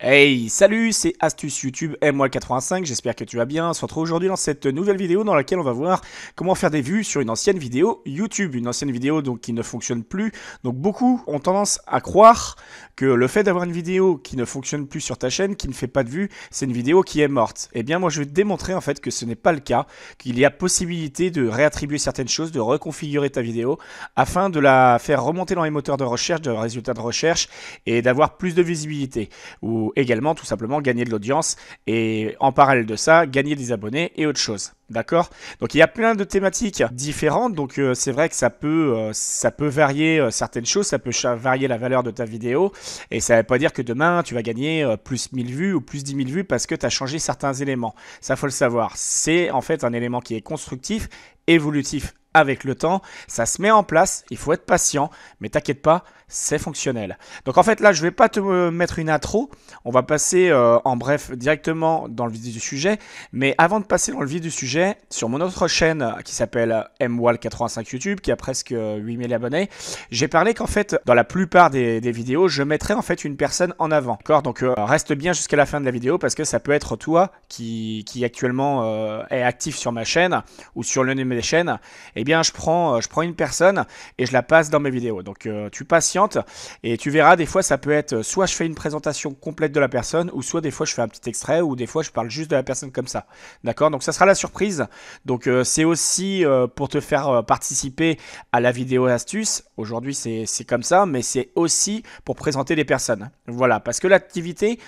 Hey, salut, c'est Astuce YouTube MY85, j'espère que tu vas bien. On se retrouve aujourd'hui dans cette nouvelle vidéo dans laquelle on va voir comment faire des vues sur une ancienne vidéo YouTube. Une ancienne vidéo donc qui ne fonctionne plus. Donc beaucoup ont tendance à croire que le fait d'avoir une vidéo qui ne fonctionne plus sur ta chaîne, qui ne fait pas de vues, c'est une vidéo qui est morte. Eh bien moi je vais te démontrer en fait que ce n'est pas le cas, qu'il y a possibilité de réattribuer certaines choses, de reconfigurer ta vidéo afin de la faire remonter dans les moteurs de recherche, de résultats de recherche et d'avoir plus de visibilité. Ou également tout simplement gagner de l'audience et en parallèle de ça gagner des abonnés et autre chose. D'accord? Donc il y a plein de thématiques différentes, donc c'est vrai que ça peut varier certaines choses, ça peut varier la valeur de ta vidéo et ça ne veut pas dire que demain tu vas gagner plus 1000 vues ou plus 10 000 vues parce que tu as changé certains éléments. Ça faut le savoir, c'est en fait un élément qui est constructif, évolutif avec le temps, ça se met en place, il faut être patient, mais t'inquiète pas, c'est fonctionnel. Donc en fait là, je vais pas te mettre une intro, on va passer en bref directement dans le vif du sujet, mais avant de passer dans le vif du sujet, sur mon autre chaîne qui s'appelle MWAL85 YouTube, qui a presque 8000 abonnés, j'ai parlé qu'en fait, dans la plupart des vidéos, je mettrai en fait une personne en avant. D'accord? Donc reste bien jusqu'à la fin de la vidéo parce que ça peut être toi qui actuellement est actif sur ma chaîne ou sur l'une de mes chaînes. Eh bien, je prends une personne et je la passe dans mes vidéos. Donc, tu patientes et tu verras, des fois, ça peut être soit je fais une présentation complète de la personne ou soit des fois, je fais un petit extrait ou des fois, je parle juste de la personne comme ça. D'accord? Donc, ça sera la surprise. Donc, c'est aussi pour te faire participer à la vidéo astuce. Aujourd'hui, c'est comme ça, mais c'est aussi pour présenter des personnes. Voilà, parce que l'activité...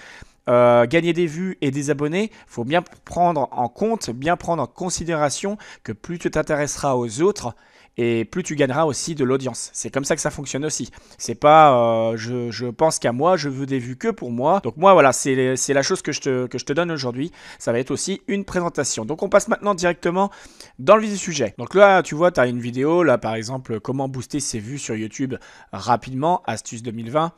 gagner des vues et des abonnés, il faut bien prendre en compte, bien prendre en considération que plus tu t'intéresseras aux autres et plus tu gagneras aussi de l'audience. C'est comme ça que ça fonctionne aussi. C'est pas je pense qu'à moi, je veux des vues que pour moi. Donc moi voilà, c'est la chose que je te donne aujourd'hui. Ça va être aussi une présentation. Donc on passe maintenant directement dans le vif du sujet. Donc là, tu vois, tu as une vidéo, là par exemple, comment booster ses vues sur YouTube rapidement, astuce 2020.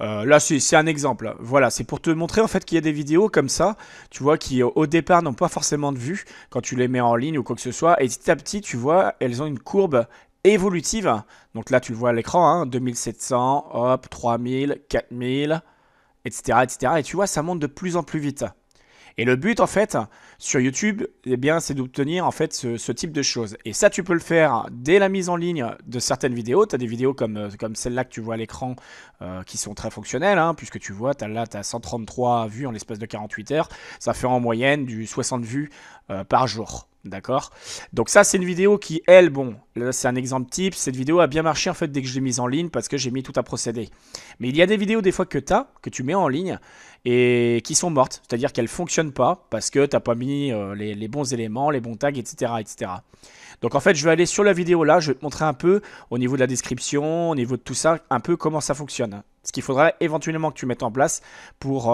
Là, c'est un exemple. Voilà, c'est pour te montrer en fait qu'il y a des vidéos comme ça, tu vois, qui au départ n'ont pas forcément de vues quand tu les mets en ligne ou quoi que ce soit. Et petit à petit, tu vois, elles ont une courbe évolutive. Donc là, tu le vois à l'écran, hein, 2700, hop, 3000, 4000, etc., etc. Et tu vois, ça monte de plus en plus vite. Et le but, en fait, sur YouTube, eh bien, c'est d'obtenir en fait ce type de choses. Et ça, tu peux le faire dès la mise en ligne de certaines vidéos. Tu as des vidéos comme celle-là que tu vois à l'écran qui sont très fonctionnelles, hein, puisque tu vois, là, tu as 133 vues en l'espace de 48 heures. Ça fait en moyenne du 60 vues par jour. D'accord? Donc ça, c'est une vidéo qui, elle, bon, là, c'est un exemple type. Cette vidéo a bien marché, en fait, dès que je l'ai mise en ligne parce que j'ai mis tout un procédé. Mais il y a des vidéos, des fois, que tu mets en ligne et qui sont mortes. C'est-à-dire qu'elles ne fonctionnent pas parce que tu n'as pas mis les bons éléments, les bons tags, etc., etc. Donc en fait, je vais aller sur la vidéo là, je vais te montrer un peu au niveau de la description, au niveau de tout ça, un peu comment ça fonctionne. Ce qu'il faudra éventuellement que tu mettes en place pour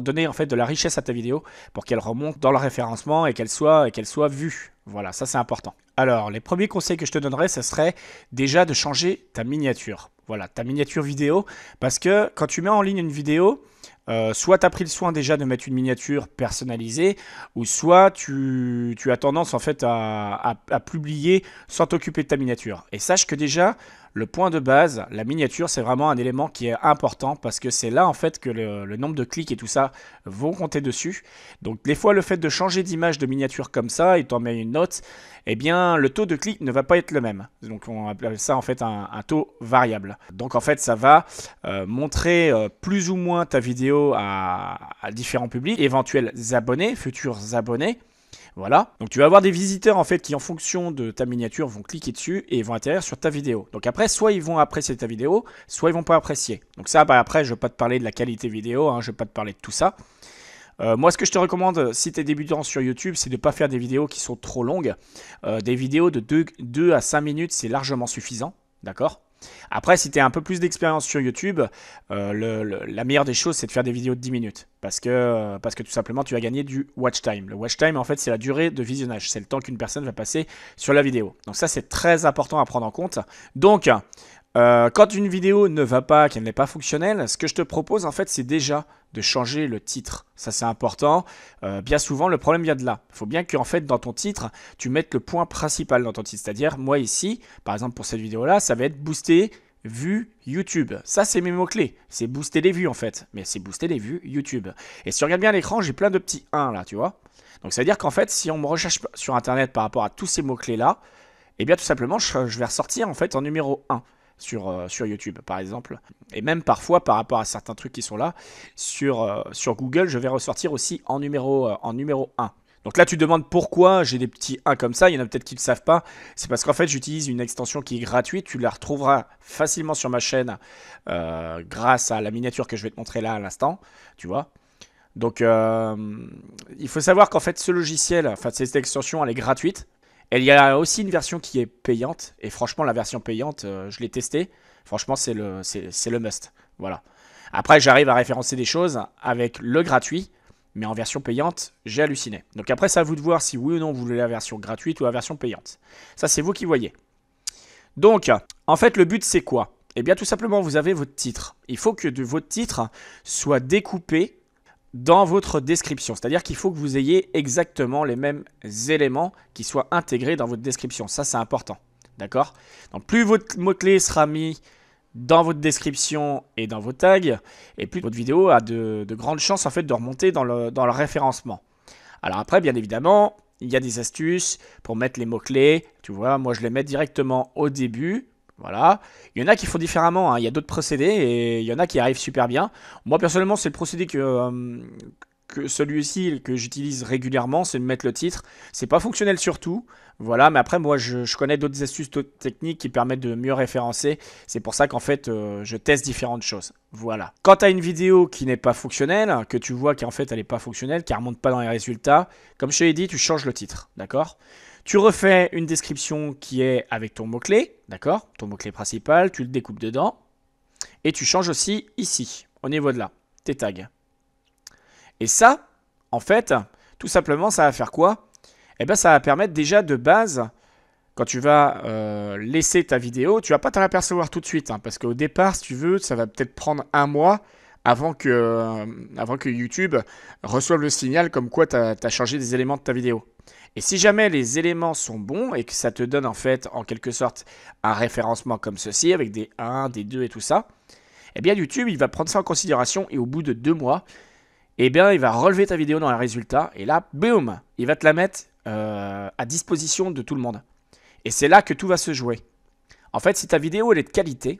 donner en fait de la richesse à ta vidéo, pour qu'elle remonte dans le référencement et qu'elle soit vue. Voilà, ça c'est important. Alors, les premiers conseils que je te donnerais, ce serait déjà de changer ta miniature. Voilà, ta miniature vidéo, parce que quand tu mets en ligne une vidéo, soit tu as pris le soin déjà de mettre une miniature personnalisée, ou soit tu as tendance en fait à publier sans t'occuper de ta miniature. Et sache que déjà, le point de base, la miniature, c'est vraiment un élément qui est important parce que c'est là en fait que le nombre de clics et tout ça vont compter dessus. Donc des fois, le fait de changer d'image de miniature comme ça et t'en mets une note, eh bien le taux de clic ne va pas être le même. Donc on appelle ça en fait un taux variable. Donc en fait, ça va montrer plus ou moins ta vidéo à différents publics, éventuels abonnés, futurs abonnés. Voilà, donc tu vas avoir des visiteurs en fait qui en fonction de ta miniature vont cliquer dessus et vont atterrir sur ta vidéo. Donc après, soit ils vont apprécier ta vidéo, soit ils vont pas apprécier. Donc ça, bah, après, je vais pas te parler de la qualité vidéo, hein, je vais pas te parler de tout ça. Moi, ce que je te recommande, si tu es débutant sur YouTube, c'est de ne pas faire des vidéos qui sont trop longues. Des vidéos de 2 à 5 minutes, c'est largement suffisant, d'accord ? Après, si tu as un peu plus d'expérience sur YouTube, la meilleure des choses, c'est de faire des vidéos de 10 minutes. Parce que tout simplement, tu vas gagner du watch time. Le watch time, en fait, c'est la durée de visionnage. C'est le temps qu'une personne va passer sur la vidéo. Donc ça, c'est très important à prendre en compte. Donc, quand une vidéo ne va pas, qu'elle n'est pas fonctionnelle, ce que je te propose, en fait, c'est déjà de changer le titre. Ça, c'est important. Bien souvent, le problème vient de là. Il faut bien que, en fait, dans ton titre, tu mettes le point principal dans ton titre. C'est-à-dire, moi, ici, par exemple, pour cette vidéo-là, ça va être booster vues YouTube. Ça, c'est mes mots-clés. C'est booster les vues, en fait. Mais c'est booster les vues YouTube. Et si tu regardes bien l'écran, j'ai plein de petits 1 là, tu vois. Donc, ça veut dire qu'en fait, si on me recherche sur Internet par rapport à tous ces mots-clés-là, eh bien, tout simplement, je vais ressortir, en fait, en numéro 1 sur YouTube, par exemple. Et même parfois, par rapport à certains trucs qui sont là, sur Google, je vais ressortir aussi en numéro 1. Donc là, tu te demandes pourquoi j'ai des petits 1 comme ça. Il y en a peut-être qui ne le savent pas. C'est parce qu'en fait, j'utilise une extension qui est gratuite. Tu la retrouveras facilement sur ma chaîne grâce à la miniature que je vais te montrer là à l'instant. Tu vois. Donc, il faut savoir qu'en fait, ce logiciel, enfin, cette extension, elle est gratuite. Il y a aussi une version qui est payante. Et franchement, la version payante, je l'ai testée. Franchement, c'est le must. Voilà. Après, j'arrive à référencer des choses avec le gratuit. Mais en version payante, j'ai halluciné. Donc après, c'est à vous de voir si oui ou non vous voulez la version gratuite ou la version payante. Ça, c'est vous qui voyez. Donc, en fait, le but, c'est quoi? Eh bien, tout simplement, vous avez votre titre. Il faut que votre titre soit découpé dans votre description. C'est-à-dire qu'il faut que vous ayez exactement les mêmes éléments qui soient intégrés dans votre description. Ça, c'est important. D'accord? Donc, plus votre mot-clé sera mis dans votre description et dans vos tags, et plus votre vidéo a de grandes chances en fait de remonter dans le référencement. Alors après, bien évidemment, il y a des astuces pour mettre les mots-clés. Tu vois, moi je les mets directement au début. Voilà. Il y en a qui font différemment, hein. Il y a d'autres procédés et il y en a qui arrivent super bien. Moi personnellement, c'est le procédé que celui-ci que j'utilise régulièrement, c'est de mettre le titre. C'est pas fonctionnel sur tout, voilà, mais après moi je connais d'autres astuces, d'autres techniques qui permettent de mieux référencer. C'est pour ça qu'en fait je teste différentes choses. Voilà. Quand tu as une vidéo qui n'est pas fonctionnelle, que tu vois qu'en fait elle n'est pas fonctionnelle, qui ne remonte pas dans les résultats, comme je te l'ai dit, tu changes le titre, d'accord? Tu refais une description qui est avec ton mot-clé, d'accord? Ton mot-clé principal, tu le découpes dedans. Et tu changes aussi ici, au niveau de là, tes tags. Et ça, en fait, tout simplement, ça va faire quoi? Eh bien, ça va permettre déjà de base, quand tu vas laisser ta vidéo, tu vas pas t'en apercevoir tout de suite. Hein, parce qu'au départ, si tu veux, ça va peut-être prendre un mois avant que YouTube reçoive le signal comme quoi tu as changé des éléments de ta vidéo. Et si jamais les éléments sont bons et que ça te donne en fait, en quelque sorte, un référencement comme ceci, avec des 1, des 2 et tout ça, eh bien YouTube, il va prendre ça en considération et au bout de 2 mois, eh bien, il va relever ta vidéo dans les résultats et là, boum, il va te la mettre à disposition de tout le monde. Et c'est là que tout va se jouer. En fait, si ta vidéo elle est de qualité,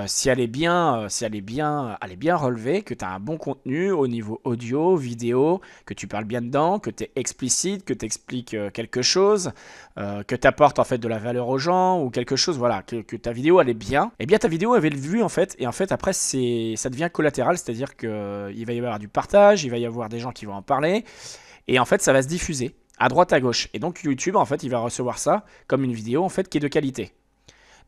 si elle est bien relevée, que tu as un bon contenu au niveau audio, vidéo, que tu parles bien dedans, que tu es explicite, que tu expliques quelque chose, que tu apportes en fait de la valeur aux gens ou quelque chose, voilà, que ta vidéo elle est bien, et bien ta vidéo avait le vu en fait, et en fait après ça devient collatéral, c'est-à-dire qu'il va y avoir du partage, il va y avoir des gens qui vont en parler, et en fait ça va se diffuser à droite à gauche. Et donc YouTube en fait il va recevoir ça comme une vidéo en fait qui est de qualité.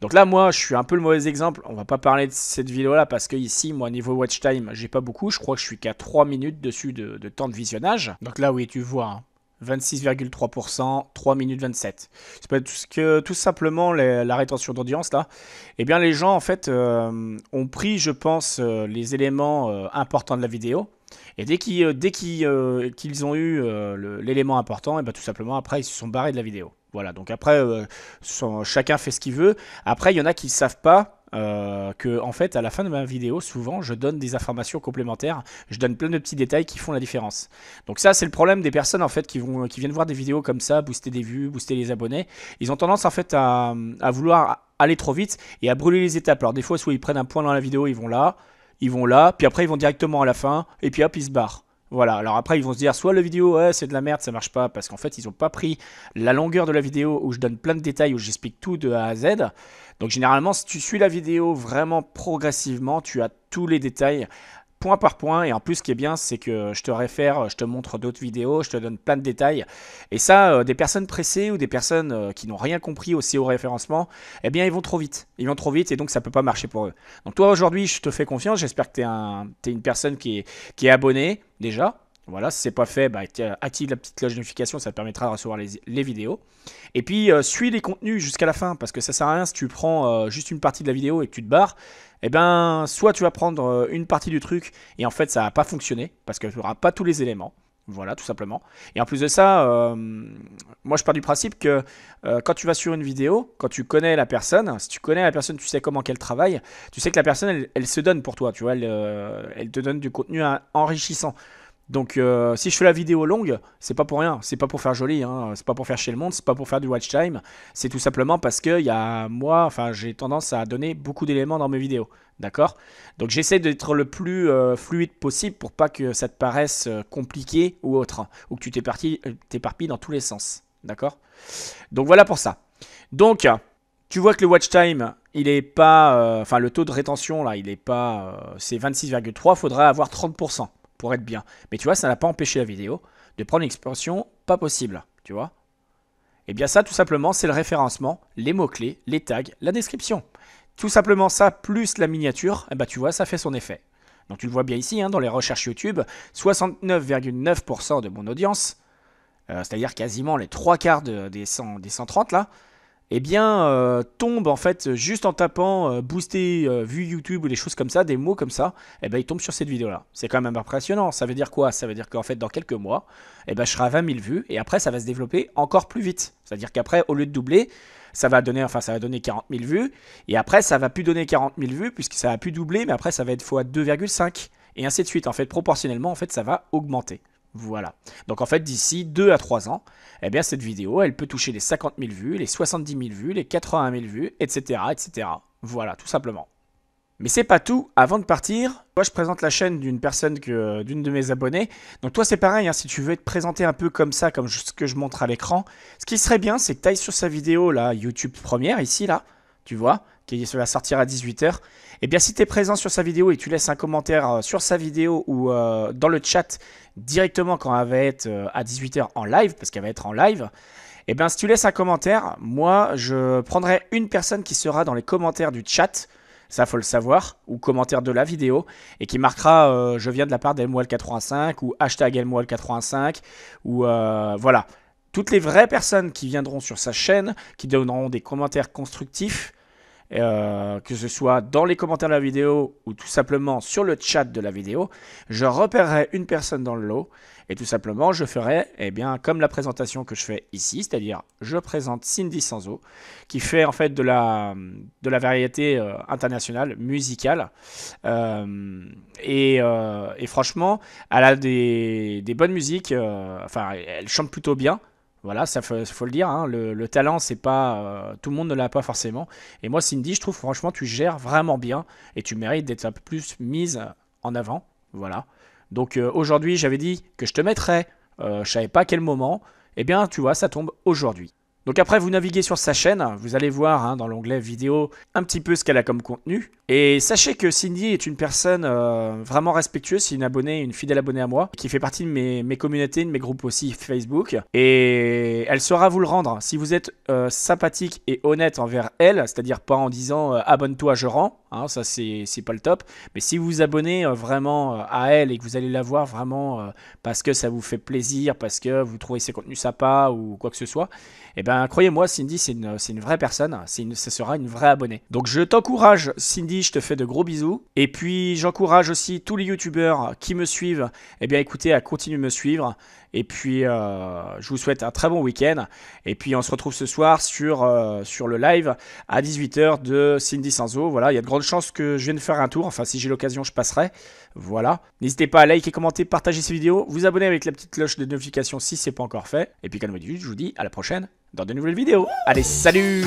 Donc là, moi, je suis un peu le mauvais exemple. On va pas parler de cette vidéo-là parce que ici, moi, niveau watch time, j'ai pas beaucoup. Je crois que je suis qu'à 3 minutes dessus de temps de visionnage. Donc là, oui, tu vois, hein, 26,3%, 3 minutes 27. C'est pas tout simplement la rétention d'audience, là. Eh bien, les gens, en fait, ont pris, je pense, les éléments importants de la vidéo. Et dès qu'ils ont eu l'élément important, et ben, tout simplement, après, ils se sont barrés de la vidéo. Voilà, donc après, chacun fait ce qu'il veut. Après, il y en a qui ne savent pas que, en fait, à la fin de ma vidéo, souvent, je donne des informations complémentaires. Je donne plein de petits détails qui font la différence. Donc ça, c'est le problème des personnes, en fait, qui viennent voir des vidéos comme ça, booster des vues, booster les abonnés. Ils ont tendance, en fait, à vouloir aller trop vite et à brûler les étapes. Alors des fois, soit ils prennent un point dans la vidéo, ils vont là, puis après, ils vont directement à la fin, et puis hop, ils se barrent. Voilà, alors après ils vont se dire soit la vidéo ouais, c'est de la merde, ça marche pas, parce qu'en fait ils n'ont pas pris la longueur de la vidéo où je donne plein de détails, où j'explique tout de A à Z. Donc généralement si tu suis la vidéo vraiment progressivement, tu as tous les détails point par point, et en plus ce qui est bien c'est que je te réfère, je te montre d'autres vidéos, je te donne plein de détails, et ça des personnes pressées ou des personnes qui n'ont rien compris au SEO référencement, eh bien ils vont trop vite, et donc ça peut pas marcher pour eux. Donc toi aujourd'hui je te fais confiance, j'espère que t'es une personne qui est abonnée déjà. Voilà, si c'est pas fait, bah, active la petite cloche de notification, ça te permettra de recevoir les vidéos. Et puis, suis les contenus jusqu'à la fin, parce que ça sert à rien si tu prends juste une partie de la vidéo et que tu te barres. Eh ben, soit tu vas prendre une partie du truc et en fait, ça va pas fonctionner, parce que tu n'auras pas tous les éléments. Voilà, tout simplement. Et en plus de ça, moi je pars du principe que quand tu vas sur une vidéo, quand tu connais la personne, si tu connais la personne, tu sais comment qu'elle travaille, tu sais que la personne, elle se donne pour toi, tu vois, elle te donne du contenu enrichissant. Donc si je fais la vidéo longue, c'est pas pour rien, c'est pas pour faire joli, hein, c'est pas pour faire chier le monde, c'est pas pour faire du watch time, c'est tout simplement parce que moi, enfin j'ai tendance à donner beaucoup d'éléments dans mes vidéos, d'accord? Donc j'essaie d'être le plus fluide possible pour pas que ça te paraisse compliqué ou autre, hein, ou que tu t'éparpilles dans tous les sens, d'accord? Donc voilà pour ça. Donc tu vois que le watch time, il est pas, enfin le taux de rétention là, il est pas, c'est 26,3, faudrait avoir 30% pour être bien. Mais tu vois, ça n'a pas empêché la vidéo de prendre une expansion pas possible, tu vois. Et bien ça, tout simplement, c'est le référencement, les mots-clés, les tags, la description. Tout simplement ça, plus la miniature, et ben tu vois, ça fait son effet. Donc tu le vois bien ici, hein, dans les recherches YouTube, 69,9% de mon audience, c'est-à-dire quasiment les 3 quarts des 130 là, eh bien, tombe en fait juste en tapant booster vue YouTube ou des choses comme ça, des mots comme ça, eh ben il tombe sur cette vidéo-là. C'est quand même impressionnant. Ça veut dire quoi? Ça veut dire qu'en fait, dans quelques mois, eh ben, je serai à 20 000 vues et après, ça va se développer encore plus vite. C'est-à-dire qu'après, au lieu de doubler, ça va donner 40 000 vues et après, ça va plus donner 40 000 vues puisque ça va plus doubler, mais après, ça va être fois 2,5 et ainsi de suite. En fait, proportionnellement, en fait, ça va augmenter. Voilà. Donc en fait, d'ici 2 à 3 ans, eh bien cette vidéo, elle peut toucher les 50 000 vues, les 70 000 vues, les 80 000 vues, etc., etc. Voilà, tout simplement. Mais c'est pas tout. Avant de partir, moi je présente la chaîne d'une personne d'une de mes abonnés. Donc toi c'est pareil, hein, si tu veux être présenté un peu comme ça, comme ce que je montre à l'écran, ce qui serait bien, c'est que tu ailles sur sa vidéo là, YouTube première, ici là, tu vois, qui va sortir à 18h. Et bien si tu es présent sur sa vidéo et tu laisses un commentaire sur sa vidéo ou dans le chat directement quand elle va être à 18h en live, parce qu'elle va être en live, et bien si tu laisses un commentaire, moi je prendrai une personne qui sera dans les commentaires du chat, ça faut le savoir, ou commentaire de la vidéo, et qui marquera je viens de la part d'Elmoel85 ou hashtag Elmoel85, ou voilà. Toutes les vraies personnes qui viendront sur sa chaîne, qui donneront des commentaires constructifs, que ce soit dans les commentaires de la vidéo ou tout simplement sur le chat de la vidéo, je repérerai une personne dans le lot et tout simplement je ferai comme la présentation que je fais ici, c'est-à-dire je présente Cindy Sanzo qui fait en fait de la variété internationale musicale et franchement elle a des bonnes musiques, enfin elle chante plutôt bien. Voilà, ça faut le dire, hein, le talent, c'est pas tout le monde ne l'a pas forcément. Et moi, Cindy, je trouve franchement, tu gères vraiment bien et tu mérites d'être un peu plus mise en avant. Voilà. Donc aujourd'hui, j'avais dit que je te mettrais, je savais pas à quel moment. Eh bien, tu vois, ça tombe aujourd'hui. Donc après, vous naviguez sur sa chaîne, vous allez voir hein, dans l'onglet vidéo un petit peu ce qu'elle a comme contenu. Et sachez que Cindy est une personne vraiment respectueuse, c'est une fidèle abonnée à moi, qui fait partie de mes communautés, de mes groupes aussi Facebook. Et elle saura vous le rendre. Si vous êtes sympathique et honnête envers elle, c'est-à-dire pas en disant abonne-toi, je rends, hein, ça c'est pas le top. Mais si vous vous abonnez vraiment à elle et que vous allez la voir vraiment parce que ça vous fait plaisir, parce que vous trouvez ses contenus sympas ou quoi que ce soit, eh ben croyez-moi, Cindy, c'est une vraie personne, ce sera une vraie abonnée. Donc je t'encourage, Cindy, je te fais de gros bisous. Et puis j'encourage aussi tous les youtubeurs qui me suivent, eh bien écoutez, à continuer de me suivre. Et puis je vous souhaite un très bon week-end. Et puis on se retrouve ce soir sur le live à 18h de Cindy Sanzo. Voilà, il y a de grandes chances que je vienne faire un tour. Enfin, si j'ai l'occasion, je passerai. Voilà. N'hésitez pas à liker, commenter, partager ces vidéos, vous abonner avec la petite cloche de notification si ce n'est pas encore fait. Et puis comme d'habitude, je vous dis à la prochaine dans de nouvelles vidéos. Allez, salut!